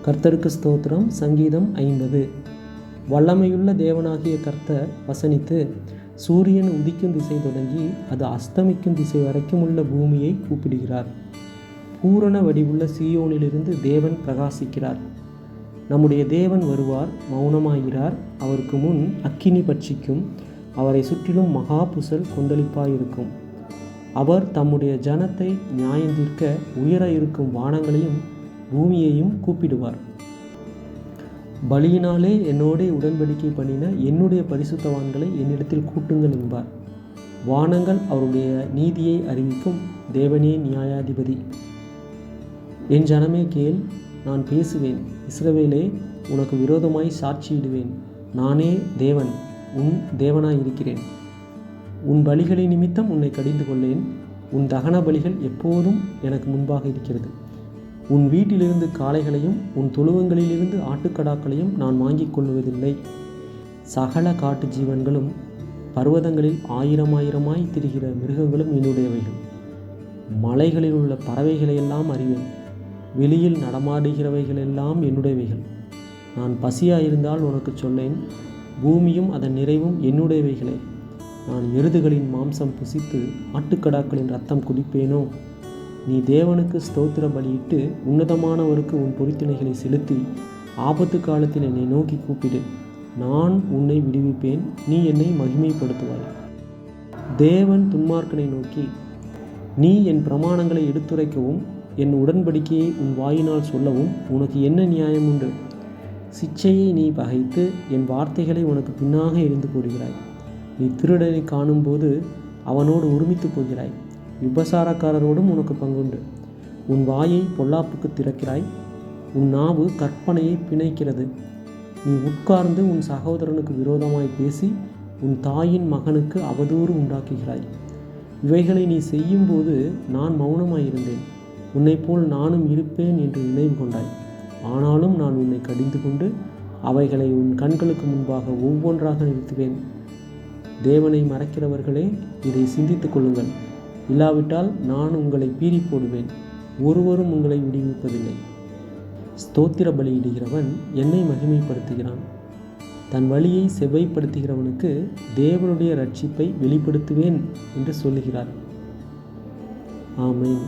கர்த்தருக்கு ஸ்தோத்திரம். சங்கீதம் 50. வல்லமையுள்ள தேவனாகிய கர்த்தர் வசனித்து சூரியன் உதிக்கும் திசை தொடங்கி அது அஸ்தமிக்கும் திசை வரைக்கும் உள்ள பூமியை கூப்பிடுகிறார். பூரண வடிவுள்ள சீயோனிலிருந்து தேவன் பிரகாசிக்கிறார். நம்முடைய தேவன் வருவார், மௌனமாகிறார். அவருக்கு முன் அக்கினி பட்சிக்கும், அவரை சுற்றிலும் மகா புசல் கொந்தளிப்பாயிருக்கும். அவர் தம்முடைய ஜனத்தை நியாயந்தீர்க்க உயர இருக்கும் வானங்களையும் பூமியையும் கூப்பிடுவார். பலியினாலே என்னோடே உடன்படிக்கை பண்ணின என்னுடைய பரிசுத்தவான்களை என்னிடத்தில் கூட்டுங்கள் என்பார். வானங்கள் அவருடைய நீதியை அறிவிக்கும். தேவனே நியாயாதிபதி. என் ஜனமே கேள், நான் பேசுவேன். இஸ்ரவேலே, உனக்கு விரோதமாய் சாட்சியிடுவேன். நானே தேவன், உன் தேவனாயிருக்கிறேன். உன் பலிகளின் நிமித்தம் உன்னை கடிந்து கொள்ளேன். உன் தகன பலிகள் எப்போதும் எனக்கு முன்பாக இருக்கிறது. உன் வீட்டிலிருந்து காளைகளையும் உன் தொழுவங்களிலிருந்து ஆட்டுக்கடாக்களையும் நான் வாங்கிக் கொள்வதில்லை. சகல காட்டு ஜீவன்களும் பர்வதங்களில் ஆயிரமாயிரமாய் திரிகிற மிருகங்களும் என்னுடையவைகள். மலைகளில் உள்ள பறவைகளையெல்லாம் அறிவேன். வெளியில் நடமாடுகிறவைகளெல்லாம் என்னுடையவைகள். நான் பசியாயிருந்தால் உனக்கு சொல்லேன். பூமியும் அதன் நிறைவும் என்னுடையவைகளே. நான் எருதுகளின் மாம்சம் புசித்து ஆட்டுக்கடாக்களின் ரத்தம் குடிப்பேனோ? நீ தேவனுக்கு ஸ்தோத்திர பலியிட்டு உன்னதமானவருக்கு உன் பொருத்தினைகளை செலுத்தி ஆபத்து காலத்தில் என்னை நோக்கி கூப்பிடு. நான் உன்னை விடுவிப்பேன், நீ என்னை மகிமைப்படுத்துவாய். தேவன் துன்மார்க்கனை நோக்கி, நீ என் பிரமாணங்களை எடுத்துரைக்கவும் என் உடன்படிக்கையை உன் வாயினால் சொல்லவும் உனக்கு என்ன நியாயம் உண்டு? சிச்சையை நீ பகைத்து என் வார்த்தைகளை உனக்கு பின்னாக எரிந்து போடுகிறாய். நீ திருடனை காணும்போது அவனோடு உரிமித்து போகிறாய். விபசாரக்காரரோடும் உனக்கு பங்குண்டு. உன் வாயை பொல்லாப்புக்கு திறக்கிறாய். உன் நாவு கற்பனையை பிணைக்கிறது. நீ உட்கார்ந்து உன் சகோதரனுக்கு விரோதமாய் பேசி உன் தாயின் மகனுக்கு அவதூறு உண்டாக்குகிறாய். இவைகளை நீ செய்யும்போது நான் மௌனமாயிருந்தேன். உன்னை போல் நானும் இருப்பேன் என்று நினைவு கொண்டாய். ஆனாலும் நான் உன்னை கடிந்து கொண்டு அவைகளை உன் கண்களுக்கு முன்பாக ஒவ்வொன்றாக நிறுத்துவேன். தேவனை மறக்கிறவர்களே, இதை சிந்தித்துக் கொள்ளுங்கள். இல்லாவிட்டால் நான் உங்களை பீறி போடுவேன். ஒருவரும் உங்களை விடுவிப்பதில்லை. ஸ்தோத்திர பலியிடுகிறவன் என்னை மகிமைப்படுத்துகிறான். தன் வழியை செவ்வைப்படுத்துகிறவனுக்கு தேவனுடைய இரட்சிப்பை வெளிப்படுத்துவேன் என்று சொல்லுகிறார். ஆமென்.